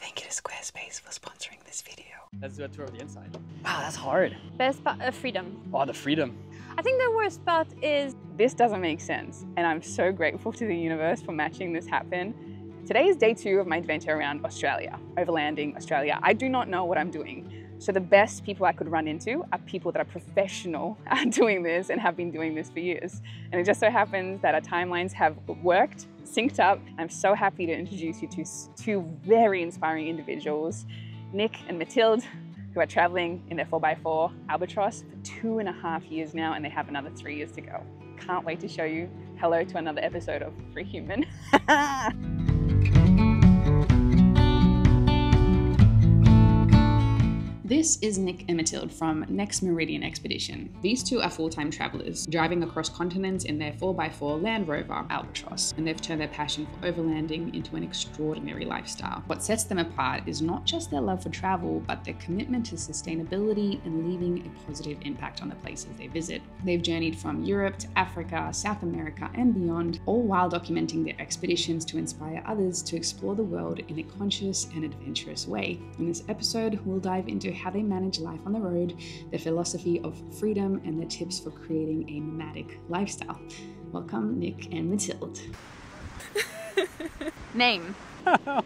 Thank you to Squarespace for sponsoring this video. Let's do a tour of the inside. Wow, that's hard. Best part of freedom. Oh, the freedom. I think the worst part is this doesn't make sense, and I'm so grateful to the universe for matching this happen. Today is day 2 of my adventure around Australia, overlanding Australia. I do not know what I'm doing. So the best people I could run into are people that are professional at doing this and have been doing this for years. And it just so happens that our timelines have worked, synced up. I'm so happy to introduce you to two very inspiring individuals, Nick and Mathilde, who are traveling in their 4x4 Albatross for 2.5 years now, and they have another 3 years to go. Can't wait to show you. Hello to another episode of FreeHuman. This is Nick and Mathilde from Next Meridian Expedition. These two are full-time travelers, driving across continents in their 4x4 Land Rover Albatross, and they've turned their passion for overlanding into an extraordinary lifestyle. What sets them apart is not just their love for travel, but their commitment to sustainability and leaving a positive impact on the places they visit. They've journeyed from Europe to Africa, South America, and beyond, all while documenting their expeditions to inspire others to explore the world in a conscious and adventurous way. In this episode, we'll dive into how they manage life on the road, their philosophy of freedom, and their tips for creating a nomadic lifestyle. Welcome, Nick and Mathilde. name.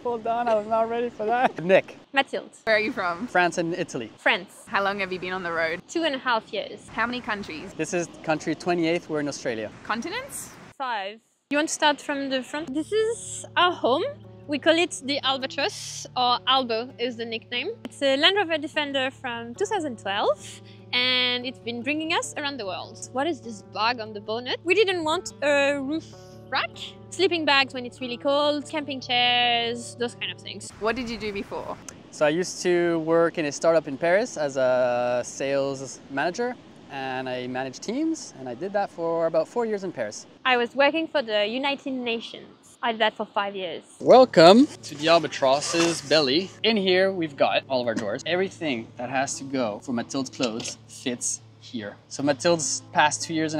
Hold on, I was not ready for that. Nick. Mathilde. Where are you from? France and Italy. France. How long have you been on the road? 2.5 years. How many countries? This is country 28th, we're in Australia. Continents? 5. You want to start from the front? This is our home. We call it the Albatross, or Albo is the nickname. It's a Land Rover Defender from 2012, and it's been bringing us around the world. What is this bag on the bonnet? We didn't want a roof rack, sleeping bags when it's really cold, camping chairs, those kind of things. What did you do before? So I used to work in a startup in Paris as a sales manager, and I managed teams, and I did that for about 4 years in Paris. I was working for the United Nations. I did that for 5 years. Welcome to the Albatross's belly. In here, we've got all of our drawers. Everything that has to go for Mathilde's clothes fits here. So Mathilde's past 2.5 years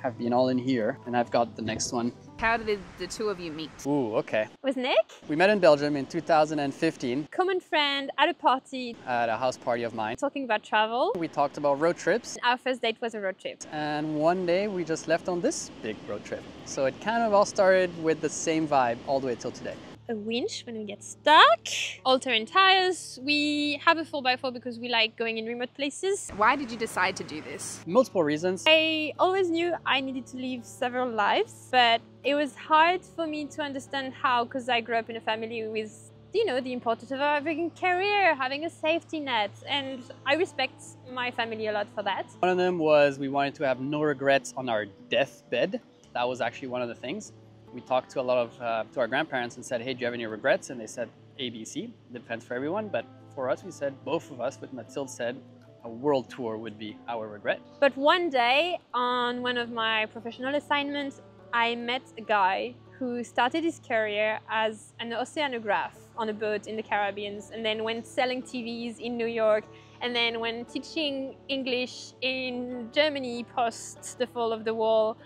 have been all in here, and I've got the next one. How did the two of you meet? Ooh, okay. With Nick? We met in Belgium in 2015 Common friend at a party. at a house party of mine. Talking about travel. We talked about road trips, Our first date was a road trip. and one day we just left on this big road trip. So it kind of all started with the same vibe all the way till today. A winch when we get stuck, all-terrain tires. We have a 4x4 because we like going in remote places. Why did you decide to do this? Multiple reasons. I always knew I needed to live several lives, but it was hard for me to understand how, because I grew up in a family with, you know, the importance of having a career, having a safety net, and I respect my family a lot for that. One of them was we wanted to have no regrets on our deathbed. That was actually one of the things. We talked to a lot of to our grandparents and said, hey, do you have any regrets? And they said A, B, C. Depends for everyone, but for us, we said, both of us, but Mathilde said a world tour would be our regret. But one day, on one of my professional assignments, I met a guy who started his career as an oceanographer on a boat in the Caribbean, and then went selling TVs in New York, and then went teaching English in Germany post the fall of the wall,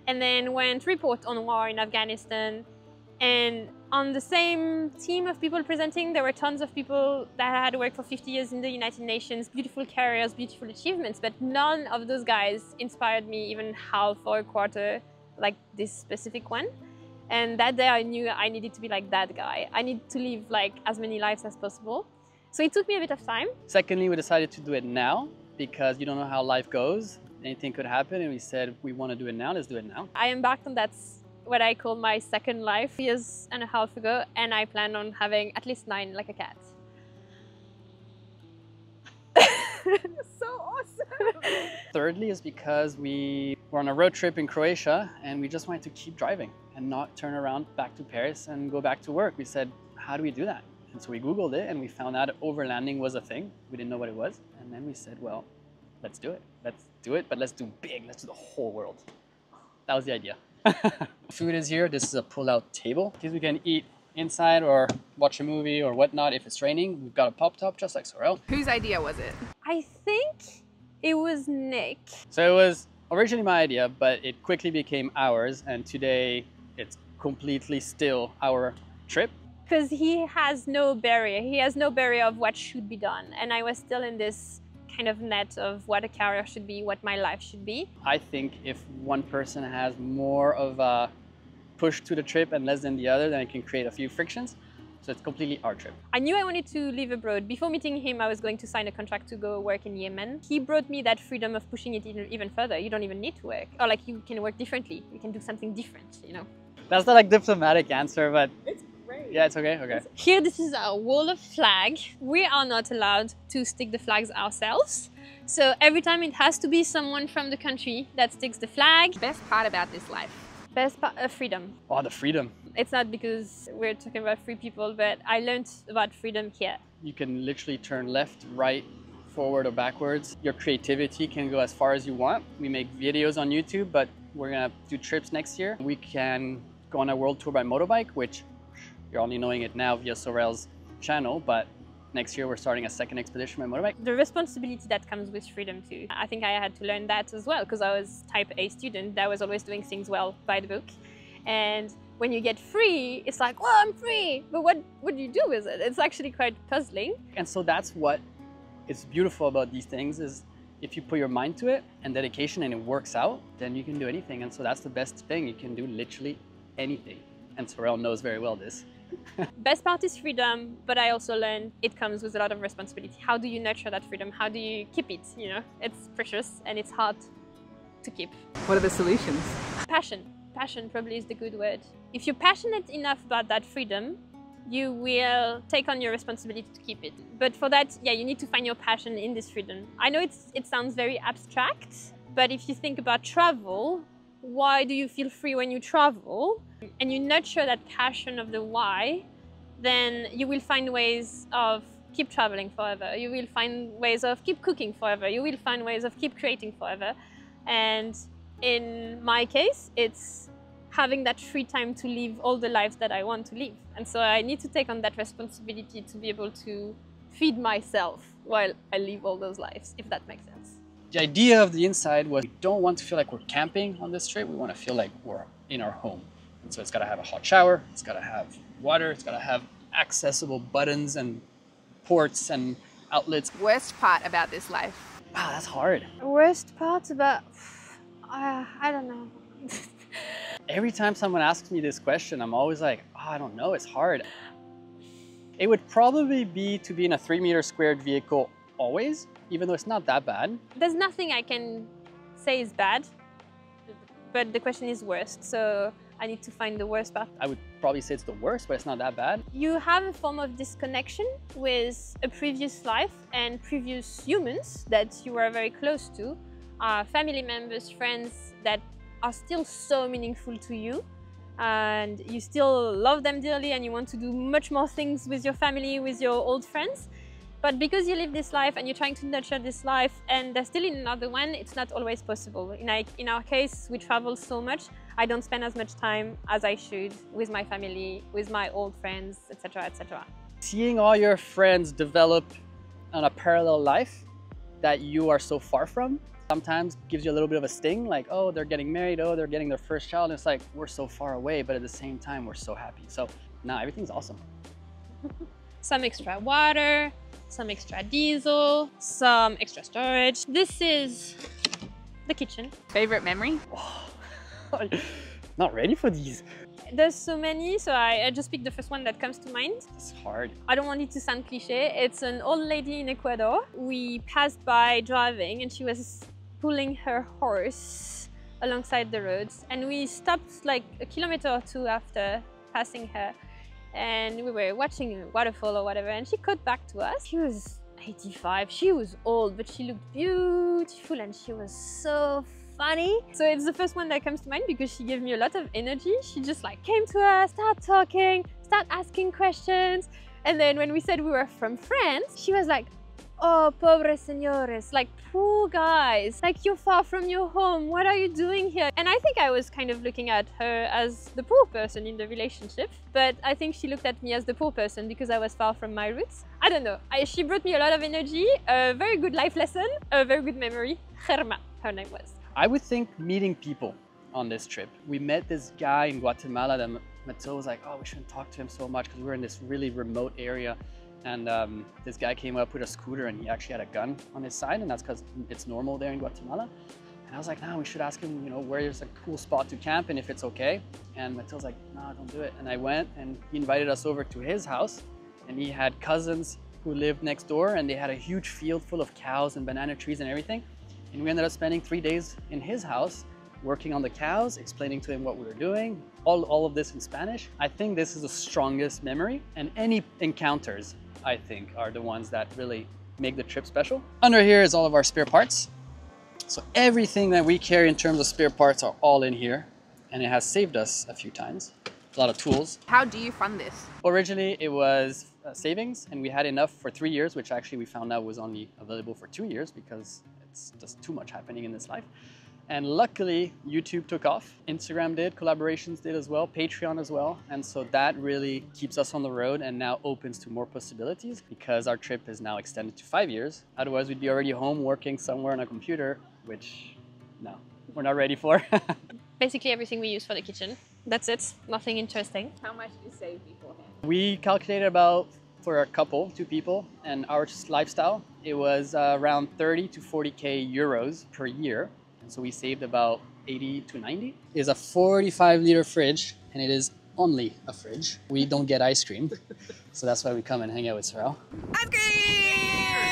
and then went report on war in Afghanistan. And on the same team of people presenting, there were tons of people that had worked for 50 years in the United Nations, beautiful careers, beautiful achievements, but none of those guys inspired me even half or a quarter like this specific one. And that day I knew I needed to be like that guy. I need to live like as many lives as possible. So it took me a bit of time. Secondly, we decided to do it now because you don't know how life goes. Anything could happen, and we said, we want to do it now, let's do it now. I embarked on that, what I call my second life, 1.5 years ago, and I plan on having at least 9 like a cat. So awesome! Thirdly is because we were on a road trip in Croatia, and we just wanted to keep driving and not turn around back to Paris and go back to work. We said, how do we do that? And so we Googled it, and we found out overlanding was a thing. We didn't know what it was. And then we said, well, let's do it. Let's do it, but let's do big. Let's do the whole world. That was the idea. Food is here. This is a pull-out table. Because we can eat inside or watch a movie or whatnot if it's raining. We've got a pop top just like Sorel. Whose idea was it? I think it was Nick. So it was originally my idea, but it quickly became ours. And today it's completely still our trip. because he has no barrier. He has no barrier of what should be done. And I was still in this kind of net of what a career should be, what my life should be. I think if one person has more of a push to the trip and less than the other, then it can create a few frictions. So it's completely our trip. I knew I wanted to live abroad. Before meeting him, I was going to sign a contract to go work in Yemen. He brought me that freedom of pushing it even further. You don't even need to work. Or like you can work differently. You can do something different, you know. That's not like diplomatic answer, but It's great. yeah, it's okay, okay. Here, this is our wall of flag. We are not allowed to stick the flags ourselves. So every time it has to be someone from the country that sticks the flag. Best part about this life? Best part of freedom. Oh, the freedom. It's not because we're talking about free people, but I learned about freedom here. You can literally turn left, right, forward or backwards. Your creativity can go as far as you want. We make videos on YouTube, but we're gonna do trips next year. We can go on a world tour by motorbike, which you're only knowing it now via Sorel's channel, but next year we're starting a second expedition by motorbike. The responsibility that comes with freedom too. I think I had to learn that as well because I was type A student that was always doing things well by the book. And when you get free, it's like, well, I'm free, but what do you do with it? It's actually quite puzzling. And so that's what is beautiful about these things is if you put your mind to it and dedication and it works out, then you can do anything. And so that's the best thing. You can do literally anything. And Sorel knows very well this. Best part is freedom, but I also learned it comes with a lot of responsibility. How do you nurture that freedom? How do you keep it? You know, it's precious and it's hard to keep. What are the solutions? Passion. Passion probably is the good word. If you're passionate enough about that freedom, you will take on your responsibility to keep it. But for that, yeah, you need to find your passion in this freedom. I know it sounds very abstract, but if you think about travel, why do you feel free when you travel? And you nurture that passion of the why, then you will find ways of keep traveling forever. You will find ways of keep cooking forever. You will find ways of keep creating forever. And in my case, it's having that free time to live all the lives that I want to live. And so I need to take on that responsibility to be able to feed myself while I live all those lives, if that makes sense. The idea of the inside was we don't want to feel like we're camping on this trip. We want to feel like we're in our home. And so it's got to have a hot shower, it's got to have water, it's got to have accessible buttons and ports and outlets. Worst part about this life? Wow, that's hard. Worst part about, I don't know. Every time someone asks me this question, I'm always like, oh, I don't know, it's hard. It would probably be to be in a 3-meter squared vehicle always, even though it's not that bad. There's nothing I can say is bad, but the question is worst. So I need to find the worst part. I would probably say it's the worst, but it's not that bad. You have a form of disconnection with a previous life and previous humans that you were very close to, family members, friends that are still so meaningful to you. And you still love them dearly and you want to do much more things with your family, with your old friends. But because you live this life and you're trying to nurture this life and there's still another one, it's not always possible. In our case, we travel so much, I don't spend as much time as I should with my family, with my old friends, etc., etc. Seeing all your friends develop on a parallel life that you are so far from sometimes gives you a little bit of a sting, like, oh, they're getting married, oh, they're getting their first child. And it's like, we're so far away, but at the same time, we're so happy. So now everything's awesome. Some extra water, some extra diesel, some extra storage. This is the kitchen. Favorite memory? Not ready for these. There's so many, so I just picked the first one that comes to mind. It's hard. I don't want it to sound cliche. It's an old lady in Ecuador. We passed by driving and she was pulling her horse alongside the roads. And we stopped like a kilometer or two after passing her. And we were watching a waterfall or whatever. And she caught back to us. She was 85. She was old, but she looked beautiful and she was so funny. So it's the first one that comes to mind because she gave me a lot of energy. She just like came to us, started talking, started asking questions. And then when we said we were from France, she was like, oh, pobres señores, like poor guys, like you're far from your home, what are you doing here? And I think I was kind of looking at her as the poor person in the relationship, but I think she looked at me as the poor person because I was far from my roots. I don't know, she brought me a lot of energy, a very good life lesson, a very good memory. Germa, her name was. I would think meeting people on this trip. We met this guy in Guatemala that Mathilde was like, oh, we shouldn't talk to him so much because we were in this really remote area. And this guy came up with a scooter and he actually had a gun on his side, and that's because it's normal there in Guatemala. And I was like, no, we should ask him, you know, where there's a cool spot to camp and if it's okay. And Mathilde's like, no, don't do it. And I went and he invited us over to his house, and he had cousins who lived next door, and they had a huge field full of cows and banana trees and everything. And we ended up spending 3 days in his house, working on the cows, explaining to him what we were doing, all of this in Spanish. I think this is the strongest memory, and any encounters, I think, are the ones that really make the trip special. Under here is all of our spare parts. So everything that we carry in terms of spare parts are all in here, and it has saved us a few times. A lot of tools. How do you fund this? Originally, it was savings, and we had enough for 3 years, which actually we found out was only available for 2 years because it's just too much happening in this life. And luckily, YouTube took off. Instagram did, collaborations did as well, Patreon as well. And so that really keeps us on the road and now opens to more possibilities because our trip is now extended to 5 years. Otherwise, we'd be already home working somewhere on a computer, which no, we're not ready for. Basically everything we use for the kitchen. That's it, nothing interesting. How much did you save beforehand? We calculated about, for a couple, 2 people, and our lifestyle, it was around 30 to 40K euros per year. And so we saved about 80 to 90. It's a 45-liter fridge, and it is only a fridge. We don't get ice cream, so that's why we come and hang out with Sorrel. Ice cream!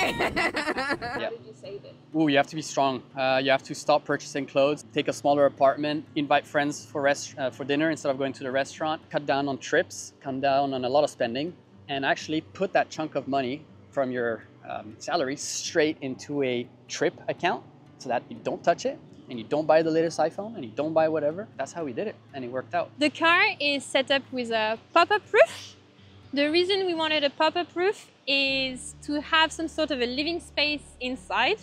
How Yeah. did you save it? Ooh, you have to be strong. You have to stop purchasing clothes, take a smaller apartment, invite friends for dinner instead of going to the restaurant, cut down on trips, cut down on a lot of spending, and actually put that chunk of money from your salary straight into a trip account so that you don't touch it and you don't buy the latest iPhone and you don't buy whatever. That's how we did it, and it worked out. The car is set up with a pop-up roof. The reason we wanted a pop-up roof is to have some sort of a living space inside,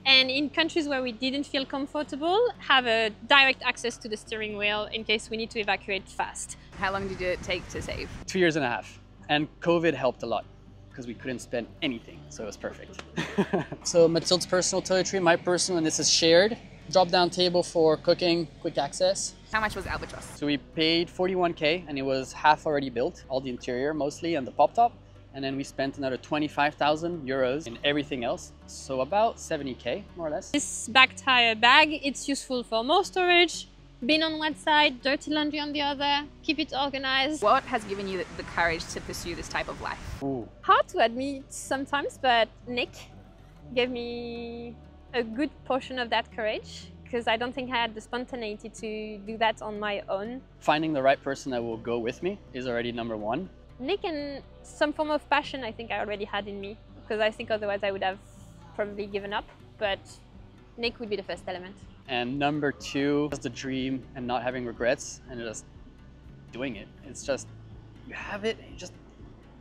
and in countries where we didn't feel comfortable, have a direct access to the steering wheel in case we need to evacuate fast. How long did it take to save? 2 years and a half. And COVID helped a lot because we couldn't spend anything, so it was perfect. So Mathilde's personal toiletry, my personal, and this is shared. Drop-down table for cooking, quick access. How much was Albatross? So we paid 41K, and it was half already built, all the interior mostly and the pop top. And then we spent another 25,000 euros in everything else. So about 70K, more or less. This back tire bag, it's useful for more storage, bin on one side, dirty laundry on the other, keep it organized. What has given you the courage to pursue this type of life? Ooh. Hard to admit sometimes, but Nick gave me a good portion of that courage because I don't think I had the spontaneity to do that on my own. Finding the right person that will go with me is already number one. Nick and some form of passion I think I already had in me, because I think otherwise I would have probably given up, but Nick would be the first element. And number two is the dream and not having regrets and just doing it. It's just, you have it, and you just,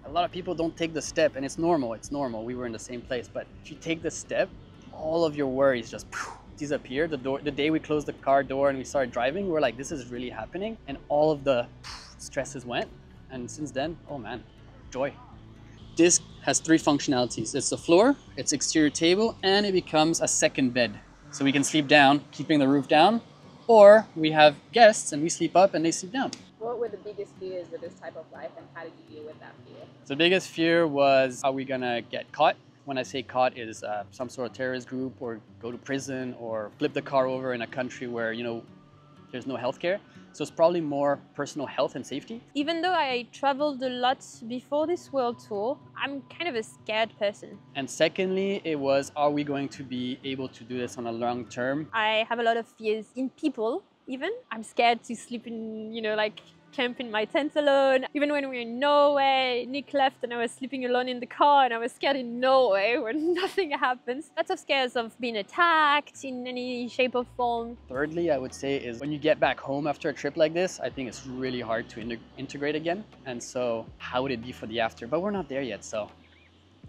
a lot of people don't take the step, and it's normal, we were in the same place, but if you take the step, all of your worries just disappear. The day we closed the car door and we started driving, we were like, this is really happening, and all of the stresses went, and since then, oh man, joy. This has 3 functionalities. It's the floor, it's exterior table, and it becomes a second bed. So we can sleep down, keeping the roof down, or we have guests and we sleep up and they sleep down. What were the biggest fears with this type of life, and how did you deal with that fear? So the biggest fear was, are we gonna get caught? When I say caught, is some sort of terrorist group, or go to prison, or flip the car over in a country where, you know, there's no healthcare. So it's probably more personal health and safety. Even though I traveled a lot before this world tour, I'm kind of a scared person. And secondly, it was, are we going to be able to do this on a long term? I have a lot of fears in people, even. I'm scared to sleep in, you know, like camp in my tent alone. Even when we were in Norway, Nick left and I was sleeping alone in the car, and I was scared in Norway where nothing happens. Lots of scares of being attacked in any shape or form. Thirdly, I would say is when you get back home after a trip like this, I think it's really hard to integrate again. And so how would it be for the after? But we're not there yet, so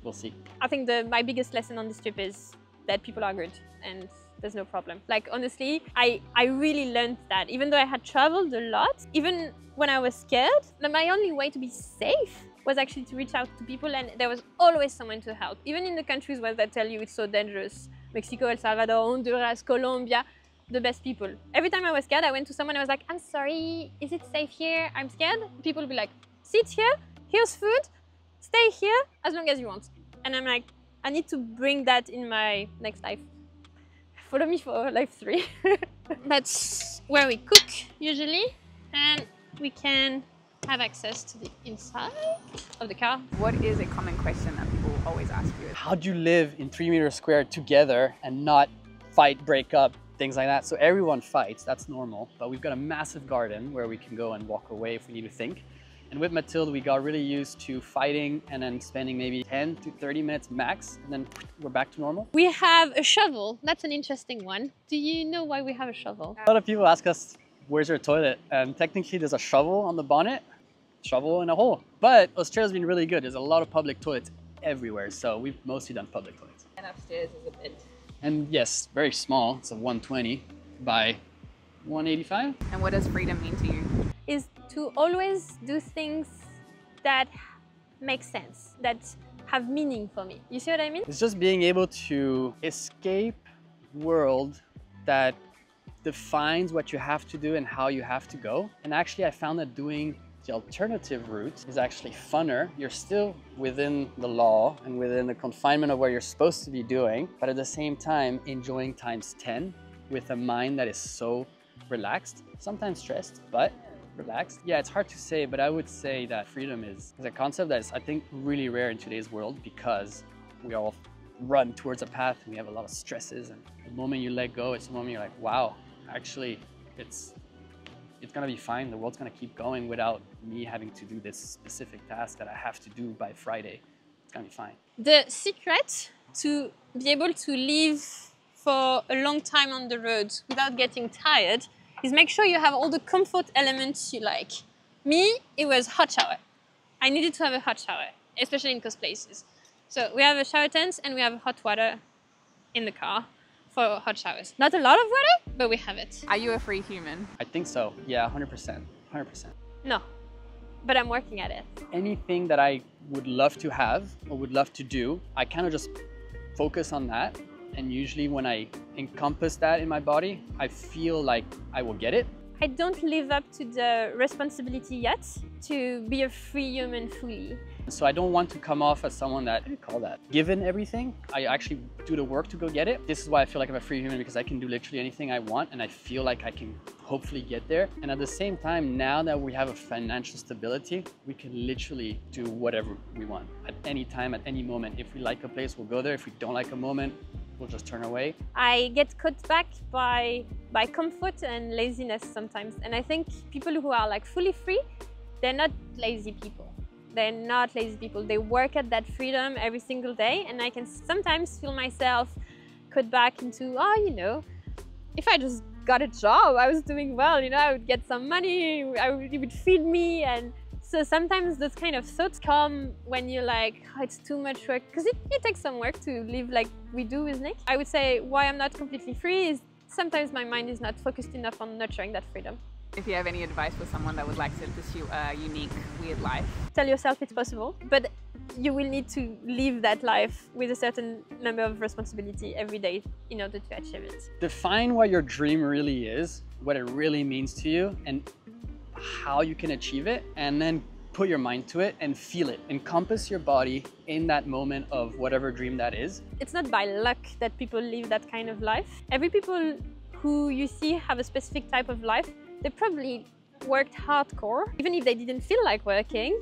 we'll see. I think my biggest lesson on this trip is that people are good and there's no problem. Like, honestly, I really learned that. Even though I had traveled a lot, even when I was scared, my only way to be safe was actually to reach out to people, and there was always someone to help. Even in the countries where they tell you it's so dangerous, Mexico, El Salvador, Honduras, Colombia, the best people. Every time I was scared, I went to someone, I was like, I'm sorry, is it safe here? I'm scared. People would be like, sit here, here's food, stay here as long as you want. And I'm like, I need to bring that in my next life. Follow me for life 3. That's where we cook usually, and we can have access to the inside of the car. What is a common question that people always ask you? How do you live in 3 meters squared together and not fight, break up, things like that? So everyone fights, that's normal, but we've got a massive garden where we can go and walk away if we need to think. And with Mathilde, we got really used to fighting and then spending maybe 10 to 30 minutes max, and then we're back to normal. We have a shovel. That's an interesting one. Do you know why we have a shovel? A lot of people ask us, where's your toilet? And technically there's a shovel on the bonnet, shovel in a hole. But Australia's been really good. There's a lot of public toilets everywhere, so we've mostly done public toilets. And upstairs is a bit. And yes, very small. It's a 120 by 185. And what does freedom mean to you? Is to always do things that make sense, that have meaning for me. You see what I mean? It's just being able to escape world that defines what you have to do and how you have to go. And actually I found that doing the alternative route is actually funner. You're still within the law and within the confinement of what you're supposed to be doing, but at the same time enjoying times 10 with a mind that is so relaxed, sometimes stressed, but relaxed. Yeah, it's hard to say, but I would say that freedom is a concept that is, I think, really rare in today's world because we all run towards a path and we have a lot of stresses, and the moment you let go, it's the moment you're like, wow, actually, it's gonna be fine. The world's gonna keep going without me having to do this specific task that I have to do by Friday. It's gonna be fine. The secret to be able to live for a long time on the road without getting tired is make sure you have all the comfort elements you like. Me, it was hot shower. I needed to have a hot shower, especially in coast places. So we have a shower tent and we have hot water in the car for hot showers. Not a lot of water, but we have it. Are you a free human? I think so. Yeah, 100%. 100%. No, but I'm working at it. Anything that I would love to have or would love to do, I kind of just focus on that. And usually when I encompass that in my body, I feel like I will get it. I don't live up to the responsibility yet to be a free human fully. So I don't want to come off as someone that, what do you call that? Given everything, I actually do the work to go get it. This is why I feel like I'm a free human, because I can do literally anything I want and I feel like I can hopefully get there. And at the same time, now that we have a financial stability, we can literally do whatever we want at any time, at any moment. If we like a place, we'll go there. If we don't like a moment, we'll just turn away. I get caught back by comfort and laziness sometimes. And I think people who are like fully free, they're not lazy people. They're not lazy people. They work at that freedom every single day. And I can sometimes feel myself caught back into, oh, you know, if I just got a job, I was doing well, you know, I would get some money, it would feed me. And so sometimes those kind of thoughts come when you're like, oh, it's too much work. Because it takes some work to live like we do with Nick. I would say why I'm not completely free is sometimes my mind is not focused enough on nurturing that freedom. If you have any advice for someone that would like to pursue a unique, weird life? Tell yourself it's possible, but you will need to live that life with a certain number of responsibility every day in order to achieve it. Define what your dream really is, what it really means to you, and how you can achieve it, and then put your mind to it and feel it. Encompass your body in that moment of whatever dream that is. It's not by luck that people live that kind of life. Every people who you see have a specific type of life, they probably worked hardcore, even if they didn't feel like working,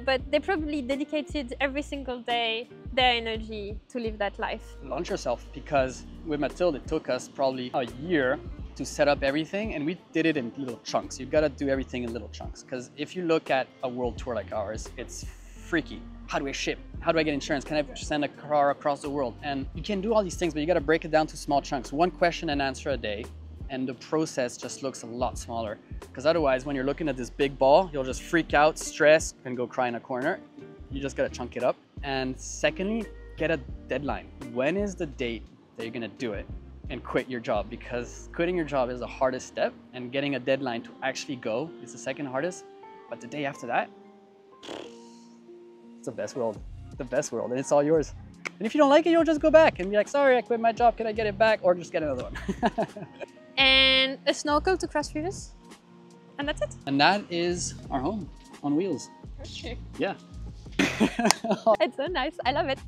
but they probably dedicated every single day their energy to live that life. Launch yourself, because with Mathilde, it took us probably a year to set up everything, and we did it in little chunks. You've got to do everything in little chunks, because if you look at a world tour like ours, it's freaky. How do I ship? How do I get insurance? Can I send a car across the world? And you can do all these things, but you got to break it down to small chunks. One question and answer a day, and the process just looks a lot smaller. Because otherwise, when you're looking at this big ball, you'll just freak out, stress, and go cry in a corner. You just got to chunk it up. And secondly, get a deadline. When is the date that you're going to do it? And quit your job, because quitting your job is the hardest step, and getting a deadline to actually go is the second hardest. But the day after that, it's the best world. The best world, and it's all yours. And if you don't like it, you'll just go back and be like, sorry, I quit my job, can I get it back? Or just get another one. A snorkel to cross rivers. And that's it. And that is our home on wheels. Okay. Yeah. It's so nice. I love it.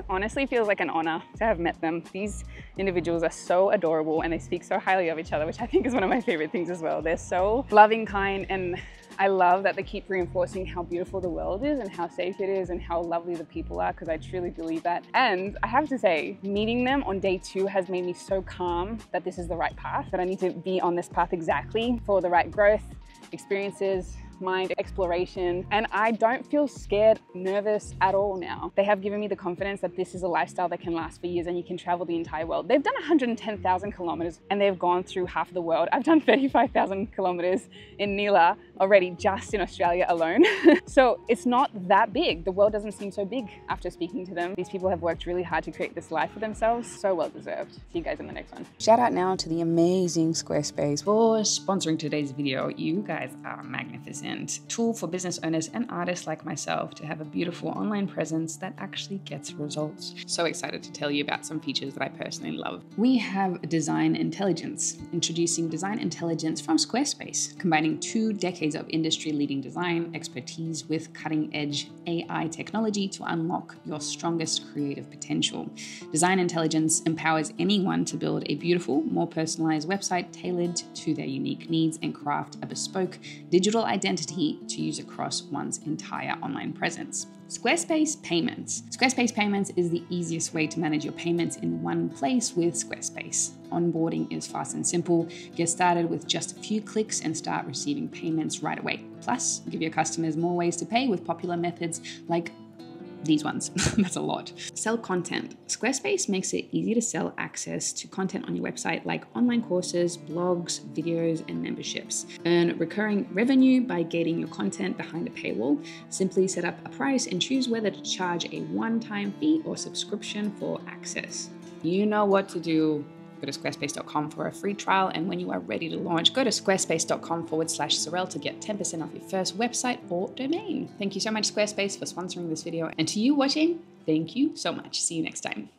Honestly feels like an honor to have met them. These individuals are so adorable and they speak so highly of each other, which I think is one of my favorite things as well. They're so loving, kind, and I love that they keep reinforcing how beautiful the world is and how safe it is and how lovely the people are, because I truly believe that. And I have to say, meeting them on day 2 has made me so calm that this is the right path, that I need to be on this path exactly for the right growth, experiences, mind exploration, and I don't feel scared, nervous at all now. They have given me the confidence that this is a lifestyle that can last for years and you can travel the entire world. They've done 110,000 kilometers and they've gone through half of the world. I've done 35,000 kilometers in Nila already, just in Australia alone. So it's not that big. The world doesn't seem so big after speaking to them. These people have worked really hard to create this life for themselves. So well deserved. See you guys in the next one. Shout out now to the amazing Squarespace For sponsoring today's video. You guys are magnificent. Tool for business owners and artists like myself to have a beautiful online presence that actually gets results. So excited to tell you about some features that I personally love. We have Design Intelligence, introducing Design Intelligence from Squarespace, combining 2 decades of industry-leading design expertise with cutting-edge AI technology to unlock your strongest creative potential. Design Intelligence empowers anyone to build a beautiful, more personalized website tailored to their unique needs and craft a bespoke digital identity to use across one's entire online presence. Squarespace Payments. Squarespace Payments is the easiest way to manage your payments in one place with Squarespace. Onboarding is fast and simple. Get started with just a few clicks and start receiving payments right away. Plus, give your customers more ways to pay with popular methods like these ones. That's a lot. Sell content. Squarespace makes it easy to sell access to content on your website like online courses, blogs, videos, and memberships. Earn recurring revenue by gating your content behind a paywall. Simply set up a price and choose whether to charge a one-time fee or subscription for access. You know what to do. Go to squarespace.com for a free trial, and when you are ready to launch, go to squarespace.com/Sorel to get 10% off your first website or domain. Thank you so much, Squarespace, for sponsoring this video. And to you watching, thank you so much. See you next time.